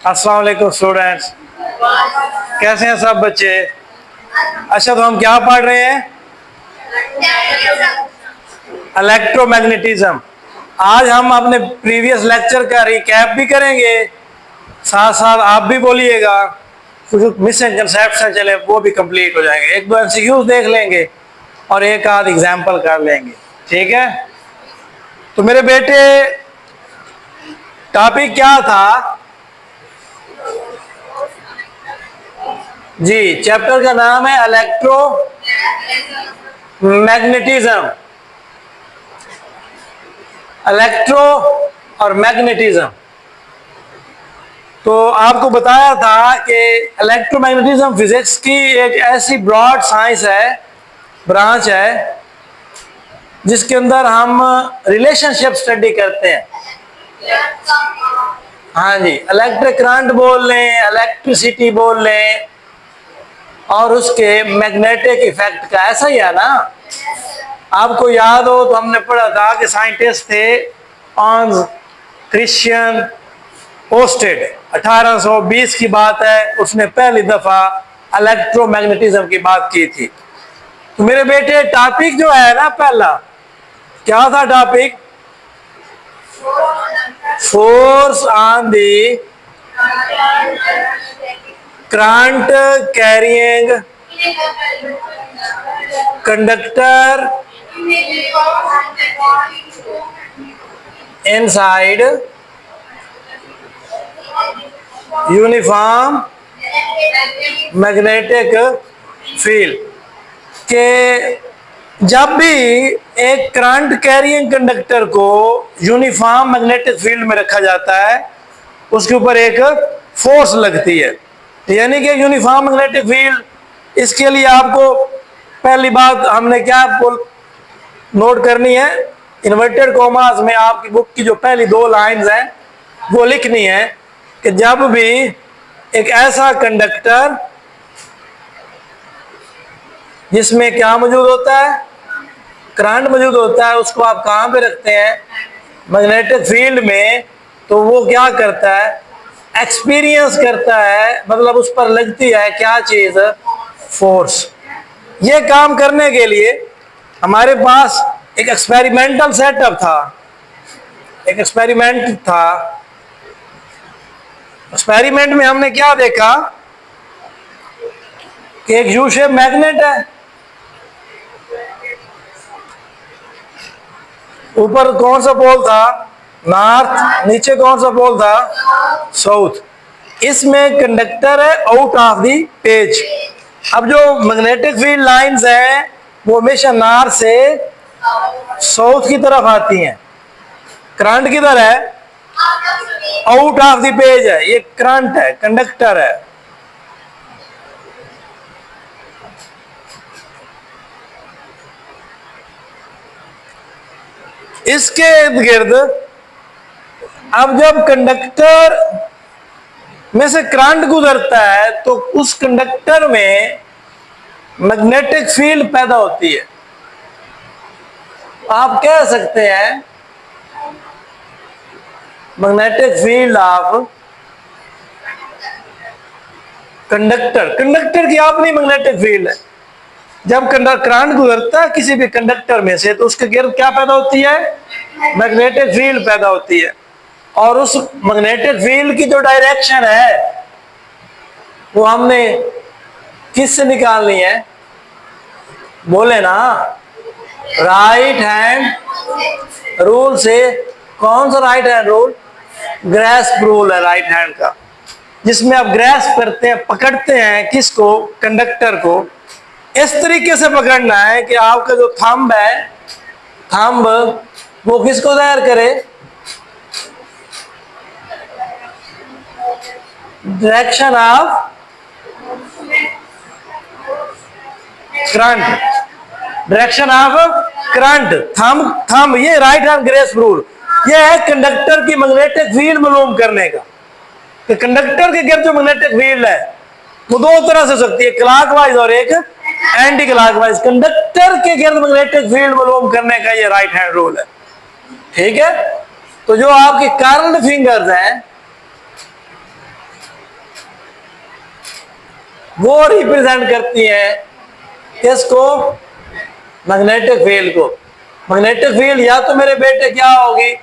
अस्सलाम वालेकुम स्टूडेंट्स, कैसे हैं सब बच्चे। अच्छा, तो हम क्या पढ़ रहे हैं? इलेक्ट्रोमैग्नेटिज्म। आज हम अपने प्रीवियस लेक्चर का रिकैप भी करेंगे, साथ साथ आप भी बोलिएगा, कुछ मिसिंग कंसेप्ट चले वो भी कंप्लीट हो जाएंगे। एक दो एमसीक्यूज देख लेंगे और एक आध एग्जाम्पल कर लेंगे, ठीक है। तो मेरे बेटे, टॉपिक क्या था जी? चैप्टर का नाम है इलेक्ट्रो मैग्नेटिज्म। इलेक्ट्रो और मैग्नेटिज्म। तो आपको बताया था कि इलेक्ट्रोमैग्नेटिज्म फिजिक्स की एक ऐसी ब्रॉड साइंस है, ब्रांच है, जिसके अंदर हम रिलेशनशिप स्टडी करते हैं। हाँ जी, इलेक्ट्रिक करंट बोल लें, इलेक्ट्रिसिटी बोल लें, और उसके मैग्नेटिक इफेक्ट का। ऐसा ही है ना? आपको याद हो तो हमने पढ़ा था कि साइंटिस्ट थे हॉन्स क्रिश्चियन ओस्टेड, 1820 की बात है, उसने पहली दफा इलेक्ट्रोमैग्नेटिज्म की बात की थी। तो मेरे बेटे, टॉपिक जो है ना, पहला क्या था topic? Force on the current carrying conductor inside uniform magnetic field. के जब भी एक करंट कैरिंग कंडक्टर को यूनिफॉर्म मैग्नेटिक फील्ड में रखा जाता है, उसके ऊपर एक फोर्स लगती है, यानी कि यूनिफॉर्म मैग्नेटिक फील्ड। इसके लिए आपको पहली बात हमने क्या नोट करनी है, इन्वर्टेड कॉमास में आपकी बुक की जो पहली दो लाइंस हैं वो लिखनी है कि जब भी एक ऐसा कंडक्टर जिसमें क्या मौजूद होता है, करंट मौजूद होता है, उसको आप कहाँ पे रखते हैं? मैग्नेटिक फील्ड में। तो वो क्या करता है? एक्सपीरियंस करता है, मतलब उस पर लगती है क्या चीज? फोर्स। ये काम करने के लिए हमारे पास एक एक्सपेरिमेंटल सेटअप था, एक एक्सपेरिमेंट था। एक्सपेरिमेंट में हमने क्या देखा कि एक यू शेप मैग्नेट है, ऊपर कौन सा पोल था? नॉर्थ। नीचे कौन सा पोल था? साउथ। इसमें कंडक्टर है आउट ऑफ दी पेज। अब जो मैग्नेटिक फील्ड लाइंस हैं वो हमेशा नॉर्थ से साउथ की तरफ आती हैं। करंट किधर है? आउट ऑफ द पेज है। ये करंट है, कंडक्टर है। इसके इर्द गिर्द अब जब कंडक्टर में से करंट गुजरता है तो उस कंडक्टर में मैग्नेटिक फील्ड पैदा होती है। आप कह सकते हैं magnetic field of conductor. Conductor की अपनी मैग्नेटिक फील्ड है। जब करंट गुजरता है किसी भी कंडक्टर में से तो उसके गिर्द क्या पैदा होती है? मैग्नेटिक फील्ड पैदा होती है। और उस मैग्नेटिक फील्ड की जो डायरेक्शन है वो हमने किससे निकालनी है? बोले ना, राइट हैंड रूल से। कौन सा right hand rule? Grasp rule है राइट हैंड का, जिसमें आप ग्रैस्प करते हैं, पकड़ते हैं किसको? कंडक्टर को। इस तरीके से पकड़ना है कि आपका जो थंब है, थंब वो किसको दायर करे? Direction of current, direction of current. Thumb ये राइट हैंड ग्रेस्प रूल, ये है कंडक्टर की मैग्नेटिक फील्ड मालूम करने का। कि कंडक्टर के गिर्द जो मैग्नेटिक फील्ड है वो दो तरह से हो सकती है, क्लॉकवाइज और एक एंटी क्लॉकवाइज। कंडक्टर के गिर्द मैग्नेटिक फील्ड मालूम करने का ये राइट हैंड रूल है, ठीक है। तो जो आपके कर्ल्ड फिंगर्स हैं वो रिप्रेजेंट करती हैं किसको? मैग्नेटिक फील्ड को। मैग्नेटिक फील्ड या तो मेरे बेटे क्या होगी,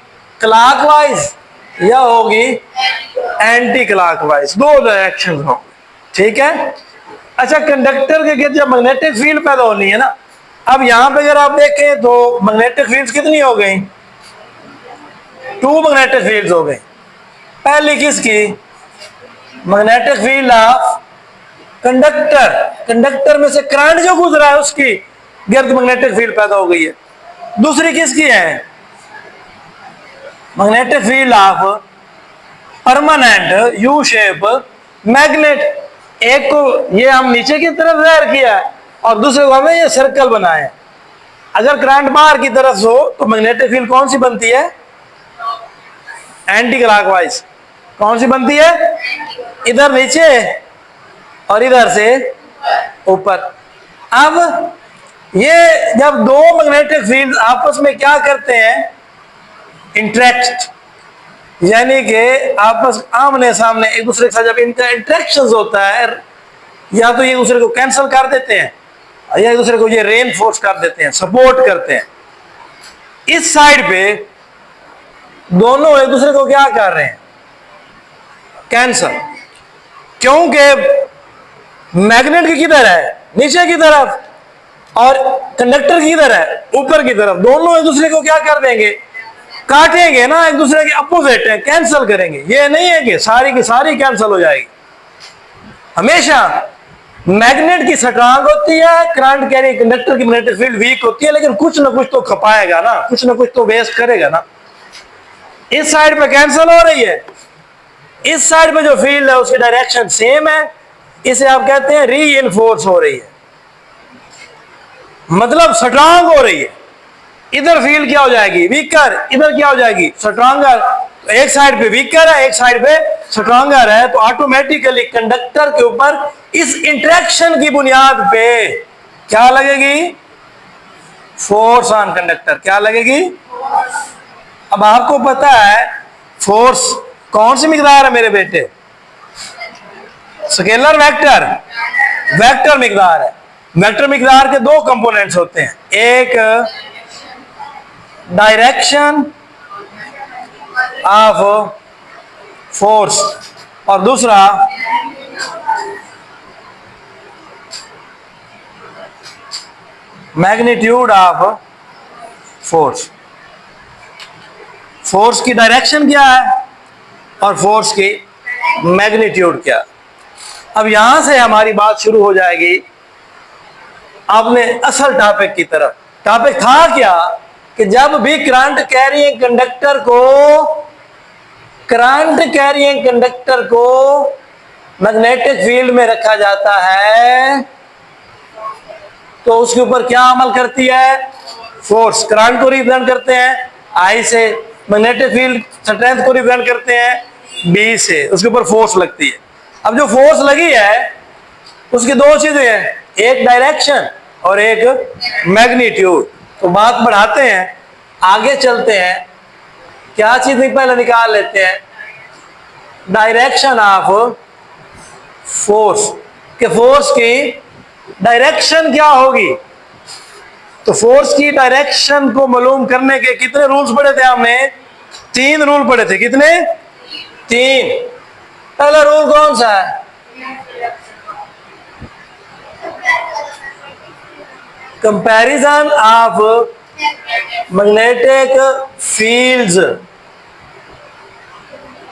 क्लॉकवाइज या होगी एंटी क्लॉकवाइज, दो डायरेक्शन हो। ठीक है। अच्छा, कंडक्टर के जब मैग्नेटिक फील्ड पैदा होनी है ना, अब यहां पे अगर आप देखें तो मैग्नेटिक फील्ड कितनी हो गई? 2 मैग्नेटिक फील्ड हो गई। पहली किसकी? Magnetic field of conductor. Conductor में से करंट जो गुजरा है उसकी गिर्द मैग्नेटिक फील्ड पैदा हो गई है। दूसरी किसकी है? Magnetic field of permanent U shape magnet. एक को ये हम नीचे की तरफ जाहिर किया है और दूसरे को हमें ये सर्कल बनाए। अगर करंट बाहर की तरफ हो तो मैग्नेटिक फील्ड कौन सी बनती है? Anti clockwise. कौन सी बनती है? इधर नीचे और इधर से ऊपर। अब ये जब दो मैग्नेटिक फील्ड आपस में क्या करते हैं? इंटरेक्ट, यानी कि आपस आमने सामने एक दूसरे के साथ जब इनका इंटरेक्शन होता है, या तो ये दूसरे को कैंसिल कर देते हैं या एक दूसरे को ये रेनफोर्स कर देते हैं, सपोर्ट करते हैं। इस साइड पे दोनों एक दूसरे को क्या कर रहे हैं? कैंसिल। क्योंकि मैग्नेट की किधर है? नीचे की तरफ, और कंडक्टर की किधर है? ऊपर की तरफ। दोनों एक दूसरे को क्या कर देंगे? काटेंगे ना, एक दूसरे के अपोजिट है, कैंसिल करेंगे। ये नहीं है कि सारी की सारी कैंसिल हो जाएगी। हमेशा मैग्नेट की स्ट्रांग होती है, करंट कैरी कंडक्टर की मैग्नेटिक फील्ड वीक होती है, लेकिन कुछ ना कुछ तो खपाएगा ना, कुछ ना कुछ तो वेस्ट करेगा ना। इस साइड पे कैंसिल हो रही है, इस साइड पे जो फील्ड है उसकी डायरेक्शन सेम है, इसे आप कहते हैं री इनफोर्स हो रही है, मतलब स्ट्रांग हो रही है। इधर फील्ड क्या हो जाएगी? वीकर। इधर क्या हो जाएगी? स्ट्रांगर। एक साइड पे वीकर है, एक साइड पे स्ट्रांगर है, तो ऑटोमेटिकली कंडक्टर के ऊपर इस इंटरेक्शन की बुनियाद पे क्या लगेगी? Force on conductor. क्या लगेगी? अब आपको पता है फोर्स कौन सी मिकदार है मेरे बेटे? Scalar vector. वेक्टर मिकदार है। वेक्टर मिकदार के दो कंपोनेंट्स होते हैं, एक डायरेक्शन ऑफ फोर्स और दूसरा मैग्नीट्यूड ऑफ फोर्स। फोर्स की डायरेक्शन क्या है और फोर्स की मैग्नीट्यूड क्या। अब यहां से हमारी बात शुरू हो जाएगी आपने असल टॉपिक की तरफ। टॉपिक था क्या कि जब भी करंट कैरिंग कंडक्टर को मैग्नेटिक फील्ड में रखा जाता है तो उसके ऊपर क्या अमल करती है? फोर्स। करंट को रिप्रेजेंट करते हैं आई से, मैग्नेटिक फील्ड स्ट्रेंथ को रिप्रेजेंट करते हैं बी से, उसके ऊपर फोर्स लगती है। अब जो फोर्स लगी है उसकी दो चीजें हैं, एक डायरेक्शन और एक मैग्नीट्यूड। तो बात बढ़ाते हैं, आगे चलते हैं, क्या चीज पहले निकाल लेते हैं? Direction of force. के फोर्स की डायरेक्शन क्या होगी? तो फोर्स की डायरेक्शन को मालूम करने के कितने रूल्स पढ़े थे हमने? 3 रूल पढ़े थे। कितने? 3। पहला रूल कौन सा है? Comparison of magnetic fields.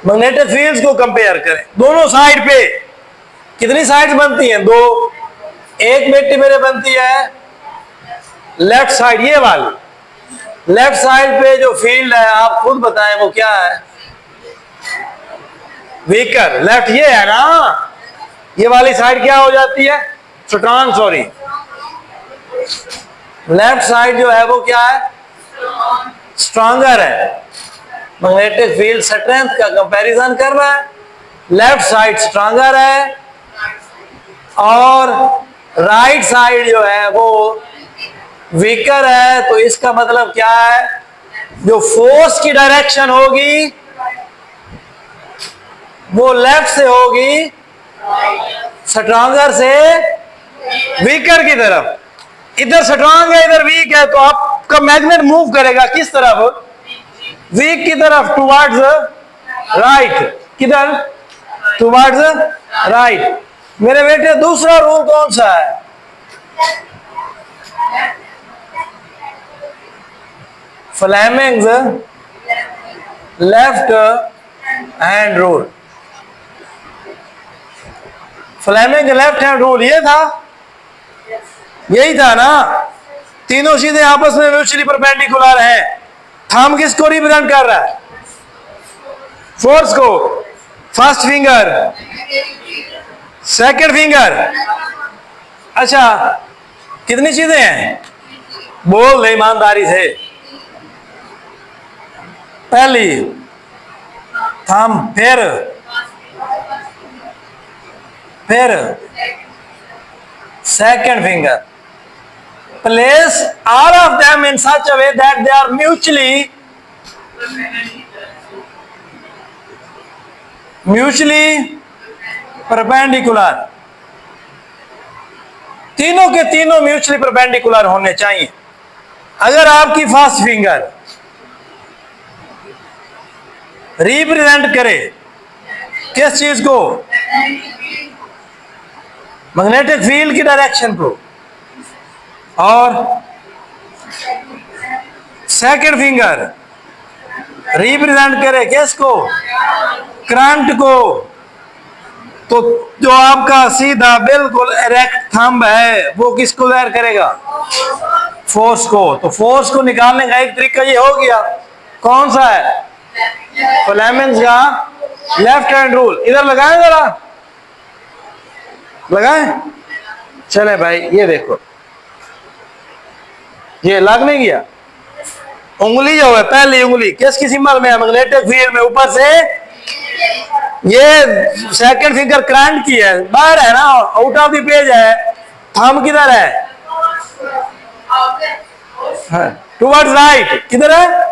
Magnetic fields को कंपेयर करें दोनों साइड पे। कितनी साइड्स बनती हैं? 2। एक बेटी मेरे बनती है लेफ्ट साइड, ये वाली। लेफ्ट साइड पे जो फील्ड है आप खुद बताएं वो क्या है? वीकर। लेफ्ट ये है ना, ये वाली साइड क्या हो जाती है? स्ट्रांग। सॉरी, लेफ्ट साइड जो है वो क्या है? स्ट्रॉन्गर है। मैग्नेटिक फील्ड स्ट्रेंथ का कंपैरिजन कर रहा है, लेफ्ट साइड स्ट्रॉन्गर है और राइट साइड जो है वो वीकर है। तो इसका मतलब क्या है? जो फोर्स की डायरेक्शन होगी वो लेफ्ट से होगी स्ट्रॉन्गर से वीकर की तरफ। इधर स्ट्रॉन्ग है इधर वीक है, तो आपका मैग्नेट मूव करेगा किस तरफ? वीक की तरफ, टुवर्ड्स राइट। किधर? Towards right. मेरे बेटे दूसरा रूल कौन सा है? Fleming's left hand rule. Fleming left hand rule ये था, यही था ना। तीनों चीजें आपस में म्यूचुअली परपेंडिकुलर हैं। थंब किसको रिप्रेजेंट कर रहा है? फोर्स को। First finger, second finger. अच्छा, कितनी चीजें हैं? बोल दे ईमानदारी से। पहली थंब, फिर second finger. Place all of them in such a way that they are mutually perpendicular. तीनों के तीनों म्यूचुअली परपेंडिकुलर होने चाहिए। अगर आपकी फर्स्ट फिंगर रिप्रेजेंट करे किस चीज को? मैग्नेटिक फील्ड की डायरेक्शन को, और सेकंड फिंगर रिप्रेजेंट करे किसको? करंट को, तो जो आपका सीधा बिल्कुल इरेक्ट थंब है वो किसको जाहिर करेगा? फोर्स को। तो फोर्स को निकालने का एक तरीका ये हो गया, कौन सा है? फ्लेमिंग्स का लेफ्ट हैंड रूल। इधर लगाएं, जरा लगाएं। चले भाई, ये देखो, ये लग नहीं गया। उंगली जो है, पहली उंगली किसकी सिंबल में है? मैग्नेटिक फील्ड में। ऊपर से ये सेकंड फिंगर करंट की है, बाहर है ना, आउट ऑफ द पेज है। थंब किधर है? Towards right. किधर है?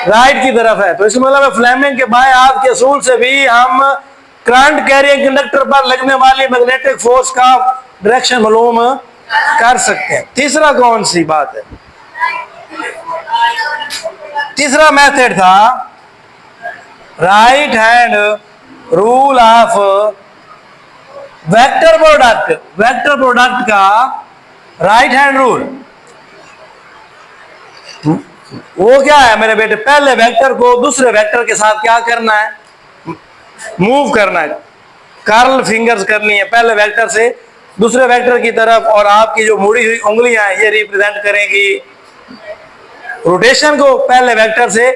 राइट की तरफ है। तो इसका मतलब फ्लेमिंग के बाएं हाथ के असूल से भी हम करंट कैरिंग कंडक्टर पर लगने वाली मैग्नेटिक फोर्स का डायरेक्शन मालूम कर सकते हैं। तीसरा कौन सी बात है? तीसरा मेथड था right hand rule of vector product. Vector product का राइट हैंड रूल वो क्या है मेरे बेटे? पहले वेक्टर को दूसरे वेक्टर के साथ क्या करना है? मूव करना है, कर्ल फिंगर्स करनी है पहले वेक्टर से दूसरे वेक्टर की तरफ। और आपकी जो मुड़ी हुई उंगलियां हैं ये रिप्रेजेंट करेंगी रोटेशन को, पहले वेक्टर से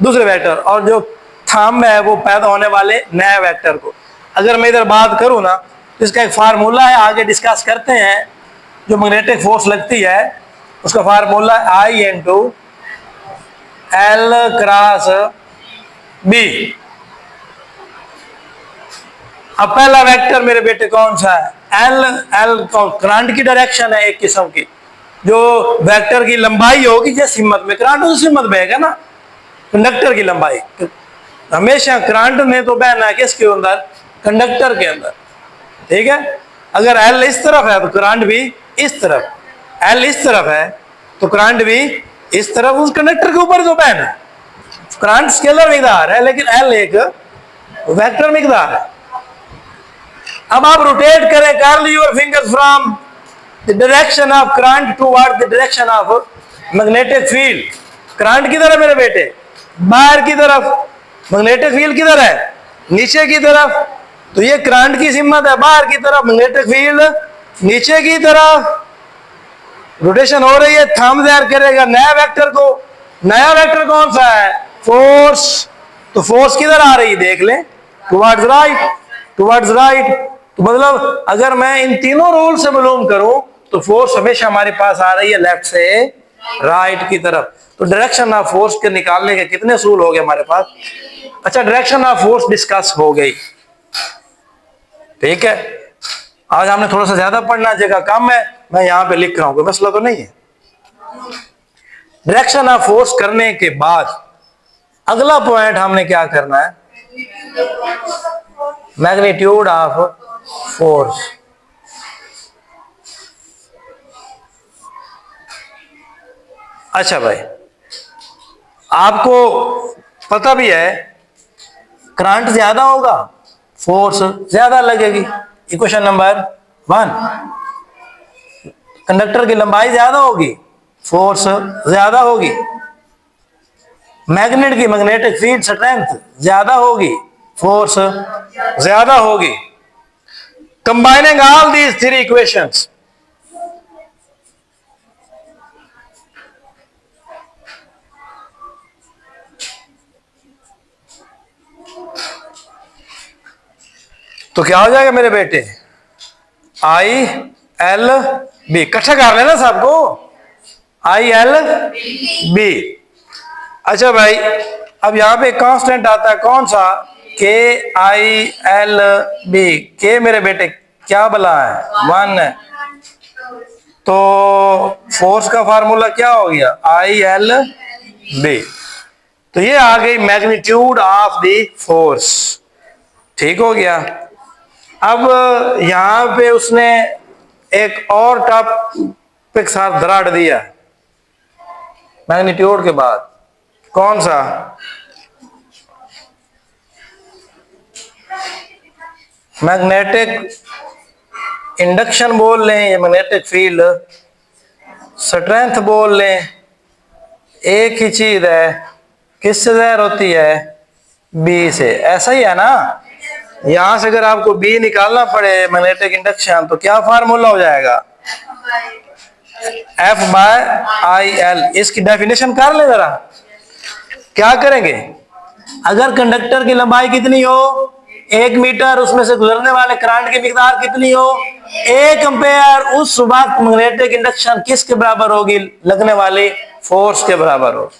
दूसरे वेक्टर। और जो थंब है वो पैदा होने वाले नए वेक्टर को। अगर मैं इधर बात करूं ना, तो इसका एक फार्मूला है, आगे डिस्कस करते हैं। जो मैग्नेटिक फोर्स लगती है उसका formula I into L cross B। अब पहला वेक्टर मेरे बेटे कौन सा है? L करंट की डायरेक्शन है एक किस्म की। जो वेक्टर की लंबाई होगी जिस हिम्मत में, करंट उस हिम्मत बहेगा ना। कंडक्टर की लंबाई हमेशा करंट ने तो बहना है किसके अंदर? कंडक्टर के अंदर, ठीक है। अगर L इस तरफ है तो करंट भी इस तरफ, L इस तरफ है तो करंट भी इस तरफ, उस कंडक्टर के ऊपर जो बहना है। करंट स्केलर मिकदार है लेकिन L एक वेक्टर मिकदार है। अब आप रोटेट करें, curl your fingers from the direction of current toward the direction of magnetic field. Current किधर है मेरे बेटे? बाहर की तरफ। मैग्नेटिक फील्ड किधर है? नीचे की तरफ। तो ये करंट की हिम्मत है बाहर की तरफ, मैग्नेटिक फील्ड नीचे की तरफ। रोटेशन हो रही है, थंब जाहिर करेगा नया वेक्टर को। नया वेक्टर कौन सा है? फोर्स। तो फोर्स किधर आ रही है देख लें, टुवर्ड्स राइट, टुवर्ड्स राइट। तो मतलब अगर मैं इन तीनों रूल से मालूम करूं तो फोर्स हमेशा हमारे पास आ रही है लेफ्ट से राइट की तरफ। तो डायरेक्शन ऑफ फोर्स के निकालने के कितने असूल हो गए हमारे पास? अच्छा, डायरेक्शन ऑफ फोर्स डिस्कस हो गई, ठीक है। आज हमने थोड़ा सा ज्यादा पढ़ना, जगह कम है, मैं यहां पे लिख रहा हूं, कोई मसला तो नहीं है। डायरेक्शन ऑफ फोर्स करने के बाद अगला पॉइंट हमने क्या करना है? Magnitude of force. अच्छा भाई, आपको पता भी है करंट ज्यादा होगा, फोर्स ज्यादा लगेगी। इक्वेशन नंबर 1, कंडक्टर की लंबाई ज्यादा होगी, फोर्स ज्यादा होगी। मैग्नेट की मैग्नेटिक फील्ड स्ट्रेंथ ज्यादा होगी, फोर्स ज्यादा होगी। Combining all these three equations, तो क्या हो जाएगा मेरे बेटे, आई एल बी। इकट्ठा कर लेना सबको, आई एल बी। अच्छा भाई, अब यहां पे कांस्टेंट आता है कौन सा, के आई एल बी। के मेरे बेटे क्या बला है, 1 है। तो फोर्स का फार्मूला क्या हो गया, आई एल बी। तो ये आ गई मैग्नीट्यूड ऑफ द फोर्स। ठीक हो गया। अब यहां पे उसने एक और टॉपिक साथ दराड़ दिया मैग्नीट्यूड के बाद, कौन सा, मैग्नेटिक इंडक्शन बोल लें या मैग्नेटिक फील्ड स्ट्रेंथ बोल लें, एक ही चीज है। किससे ज़ाहिर होती है, बी से। ऐसा ही है ना, यहां से अगर आपको बी निकालना पड़े मैग्नेटिक इंडक्शन, तो क्या फार्मूला हो जाएगा, एफ बाय आई एल। इसकी डेफिनेशन कर ले जरा। क्या करेंगे, अगर कंडक्टर की लंबाई कितनी हो 1 मीटर, उसमें से गुजरने वाले करंट की मिकदार कितनी हो 1 एम्पेयर, उस वक्त मैग्नेटिक इंडक्शन किसके बराबर होगी, लगने वाली फोर्स के बराबर हो।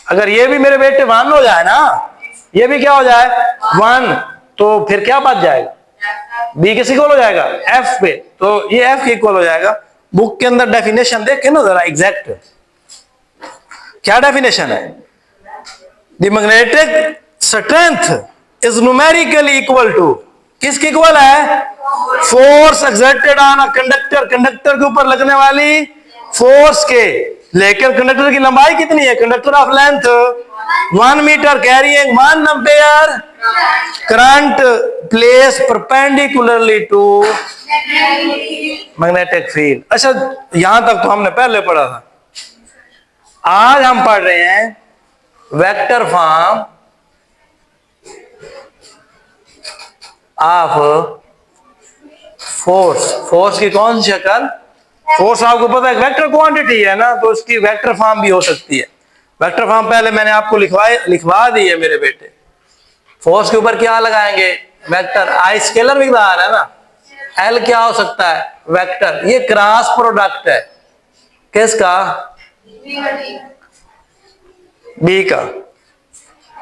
अगर ये भी मेरे बेटे 1 हो जाए ना, ये भी क्या हो जाए 1, तो फिर क्या बच जाएगा, बी किस इक्वल हो जाएगा, एफ पे। तो ये एफ के इक्वल हो जाएगा। बुक के अंदर डेफिनेशन देखे ना जरा एग्जैक्ट, क्या डेफिनेशन है, the magnetic strength is numerically equal to, किसके इक्वल है, force exerted on a conductor, conductor के ऊपर लगने वाली फोर्स के। लेकिन कंडक्टर की लंबाई कितनी है, conductor of length 1 metre carrying 1 ampere current placed perpendicularly to magnetic field. अच्छा, यहां तक तो हमने पहले पढ़ा था। आज हम पढ़ रहे हैं vector form of force. Force की कौन सी शक्ल, फोर्स आपको पता है वेक्टर क्वांटिटी है ना, तो उसकी वेक्टर फॉर्म भी हो सकती है। वेक्टर फॉर्म पहले मैंने आपको लिखवा दी है मेरे बेटे। फोर्स के ऊपर क्या लगाएंगे, वेक्टर। आई स्केलर मिकदार है ना, एल क्या हो सकता है, वेक्टर। ये क्रॉस प्रोडक्ट है किसका, बी का।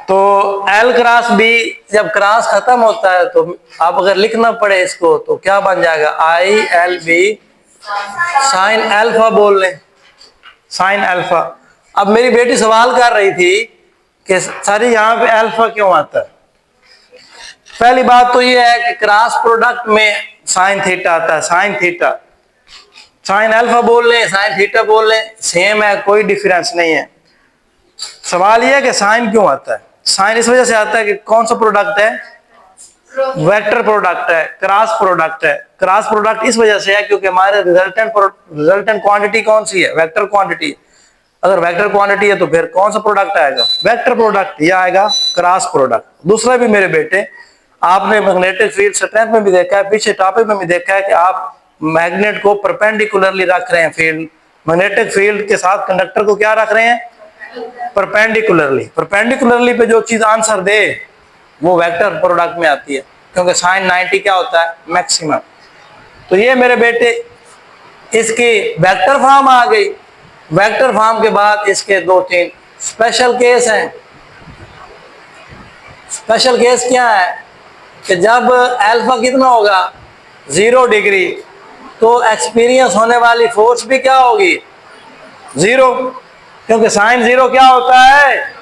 तो एल क्रॉस बी, जब क्रॉस खत्म होता है तो आप अगर लिखना पड़े इसको तो क्या बन जाएगा, I L B sine alpha बोल लें, साइन अल्फा। अब मेरी बेटी सवाल कर रही थी कि सर यहाँ पे अल्फा क्यों आता है। पहली बात तो ये है कि क्रॉस प्रोडक्ट में साइन थीटा आता है, साइन थीटा। साइन अल्फा बोल लें साइन थीटा बोल लें, सेम है, कोई डिफरेंस नहीं है। सवाल यह है कि साइन क्यों आता है। साइन इस वजह से आता है कि कौन सा प्रोडक्ट है, वेक्टर प्रोडक्ट है, क्रॉस प्रोडक्ट है। क्रॉस प्रोडक्ट इस वजह से है क्योंकि हमारे रिजल्टेंट क्वांटिटी कौन सी है, वेक्टर क्वांटिटी। अगर वेक्टर क्वांटिटी है तो फिर कौन सा प्रोडक्ट आएगा, वेक्टर प्रोडक्ट। ये आएगा क्रॉस प्रोडक्ट। दूसरा भी मेरे बेटे, आपने मैग्नेटिक फील्ड स्ट्रेंथ में भी देखा है, पीछे टॉपिक में भी देखा है कि आप मैग्नेट को परपेंडिकुलरली रख रहे हैं फील्ड, मैग्नेटिक फील्ड के साथ कंडक्टर को क्या रख रहे हैं, परपेंडिकुलरली। परपेंडिकुलरली पे जो चीज आंसर दे वो वेक्टर प्रोडक्ट में आती है, क्योंकि साइन 90 क्या होता है, मैक्सिमम। तो ये मेरे बेटे इसकी वेक्टर फॉर्म आ गई। वेक्टर फॉर्म के बाद इसके 2-3 स्पेशल केस हैं। स्पेशल केस क्या है कि जब अल्फा कितना होगा 0 डिग्री, तो एक्सपीरियंस होने वाली फोर्स भी क्या होगी 0, क्योंकि साइन 0 क्या होता है,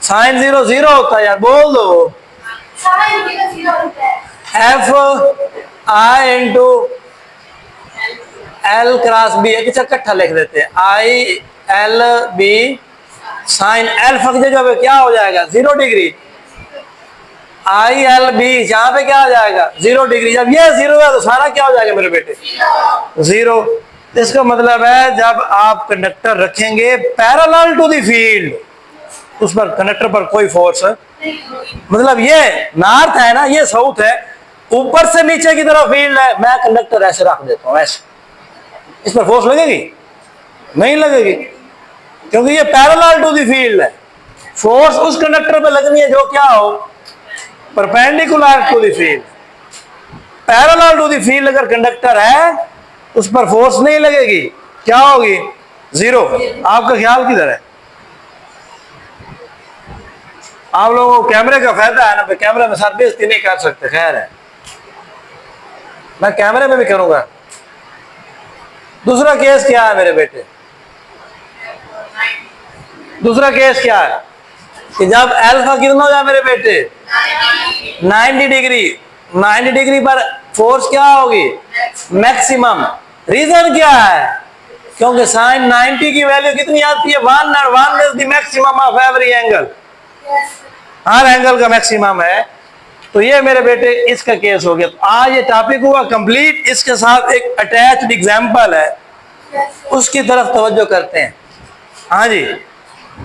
साइन 0 0 होता है यार, बोल दो। F I into L cross B, अच्छा इकट्ठा लिख देते हैं, I L B sine alpha की जगह पे क्या हो जाएगा 0 डिग्री, आई एल बी यहाँ पे क्या आ जाएगा 0 डिग्री। जब ये 0 है तो सारा क्या हो जाएगा मेरे बेटे 0। इसका मतलब है जब आप कंडक्टर रखेंगे पैरेलल टू द फील्ड, उस पर कंडक्टर पर कोई फोर्स है, मतलब ये नॉर्थ है ना, ये साउथ है, ऊपर से नीचे की तरफ फील्ड है, मैं कंडक्टर ऐसे रख देता हूं ऐसे, इस पर फोर्स लगेगी नहीं लगेगी, क्योंकि ये पैरेलल टू द फील्ड है। फोर्स उस कंडक्टर पे लगनी है जो क्या हो perpendicular to the field. Parallel to the field अगर कंडक्टर है उस पर फोर्स नहीं लगेगी, क्या होगी 0। आपका ख्याल किधर है? आप लोगों को कैमरे का फायदा है ना, कैमरे में सर बेइज्जती नहीं कर सकते, खैर है मैं कैमरे में भी करूंगा। दूसरा केस क्या है मेरे बेटे, दूसरा केस क्या है कि जब अल्फा कितना हो जाए मेरे बेटे 90 डिग्री, 90 डिग्री पर फोर्स क्या होगी मैक्सिमम। रीजन क्या है? क्योंकि साइन 90 की वैल्यू कितनी आती है 1 और 1 is the maximum of every angle, her angle का मैक्सिमम है। तो ये मेरे बेटे इसका केस हो गया। तो आज ये टॉपिक हुआ कंप्लीट, इसके साथ एक अटैच्ड एग्जांपल है, उसकी तरफ तवज्जो करते हैं। हाँ जी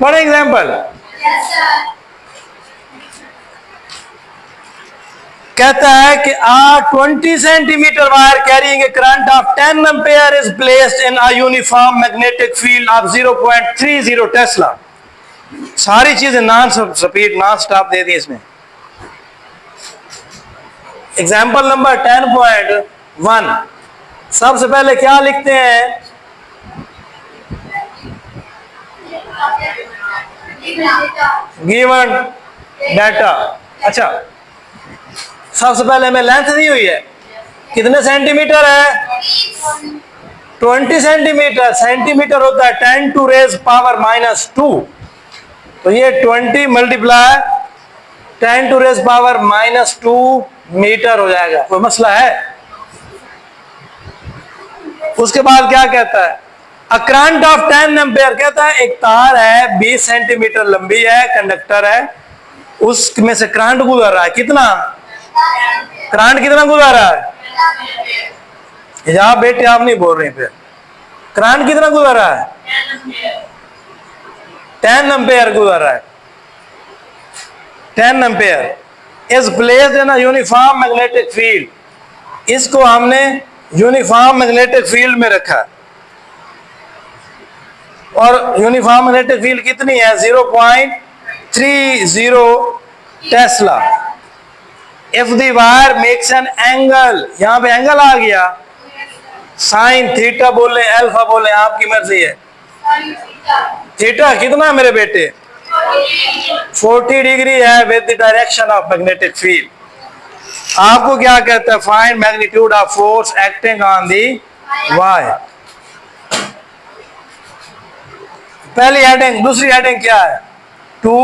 पढ़े एग्जांपल। कहता है कि 20 centimetre wire carrying a current of 10 ampere is placed in a uniform magnetic field of 0.30 Tesla. सारी चीजें नॉन स्पीड नॉन स्टॉप दे दी इसमें। एग्जाम्पल नंबर 10.1 सबसे पहले क्या लिखते हैं गिवन डाटा। अच्छा सबसे पहले हमें लेंथ दी हुई है, कितने सेंटीमीटर है 20 सेंटीमीटर। सेंटीमीटर होता है 10 टू रेज पावर -2, तो ये 20 multiply 10 to raise power -2 metre हो जाएगा। कोई मसला है? उसके बाद क्या कहता है अ करंट ऑफ 10 एम्पेयर, कहता है एक तार है 20 सेंटीमीटर लंबी है, कंडक्टर है, उसमें से करंट गुजर रहा है, कितना करंट कितना गुजर रहा है? आप बेटे आप नहीं बोल रहे, फिर करंट कितना गुजर रहा है 10 एम्पेयर गुजर रहा है। 10 ampere is placed in a uniform magnetic field, इसको हमने यूनिफॉर्म मैग्नेटिक फील्ड में रखा, और यूनिफॉर्म मैग्नेटिक फील्ड कितनी है 0.30 Tesla. If the wire makes an angle, यहां पे एंगल आ गया, साइन थीटा बोले अल्फा बोले आपकी मर्जी है। थीटा कितना मेरे बेटे 40 डिग्री है with the direction of magnetic field. आपको क्या कहता है find magnitude of force acting on the wire. पहली हेडिंग। दूसरी हेडिंग क्या है टू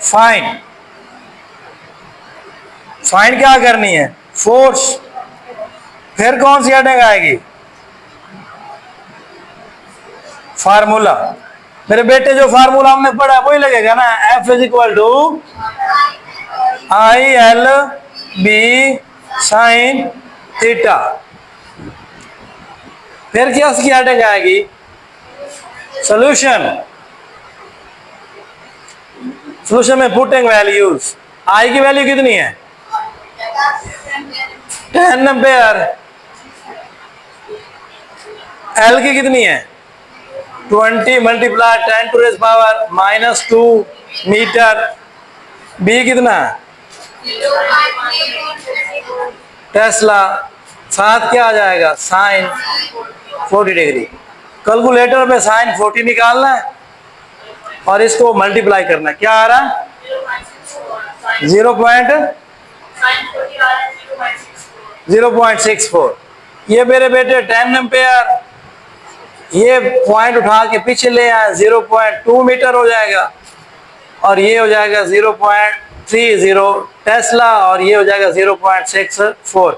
फाइंड। फाइंड क्या करनी है फोर्स। फिर कौन सी हेडिंग आएगी फार्मूला। मेरे बेटे जो फार्मूला हमने पढ़ा वही लगेगा ना, F is equal to I L B sine theta. फिर क्या उसकी हेडिंग आएगी सॉल्यूशन। सॉल्यूशन में पुटिंग वैल्यूज। आई की वैल्यू कितनी है 10 एम्पेयर, एल की कितनी है 20 multiply 10 to raise power -2 metre, B कितना टेस्ला, साथ क्या आ जाएगा साइन 40 डिग्री। कैलकुलेटर में साइन 40 निकालना है और इसको मल्टीप्लाई करना है। क्या आ रहा है 0.64। ये मेरे बेटे 10 एम्पेयर, ये पॉइंट उठा के पीछे ले आए 0.2 मीटर हो जाएगा, और ये हो जाएगा 0.30 टेस्ला, और ये हो जाएगा 0.64।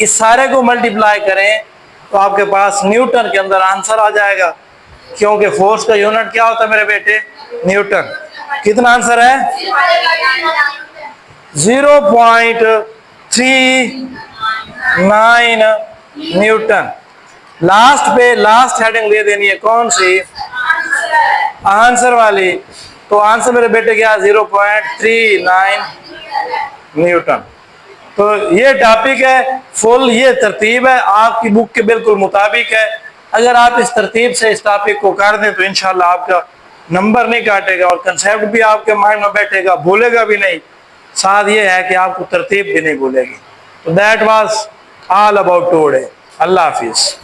इस सारे को मल्टीप्लाई करें तो आपके पास न्यूटन के अंदर आंसर आ जाएगा, क्योंकि फोर्स का यूनिट क्या होता है मेरे बेटे, न्यूटन। कितना आंसर है, 0.39 न्यूटन। लास्ट हेडिंग दे देनी है, कौन सी, आंसर वाली। तो आंसर मेरे बेटे क्या, 0.39 न्यूटन। तो ये टॉपिक है फुल, ये तरतीब है आपकी बुक के बिल्कुल मुताबिक है। अगर आप इस तरतीब से इस टॉपिक को कर दें तो इंशाल्लाह आपका नंबर नहीं काटेगा और कंसेप्ट भी आपके माइंड में बैठेगा, भूलेगा भी नहीं। साथ ये है कि आपको तरतीब भी नहीं भूलेगी। तो that was all about today. Allah Hafiz.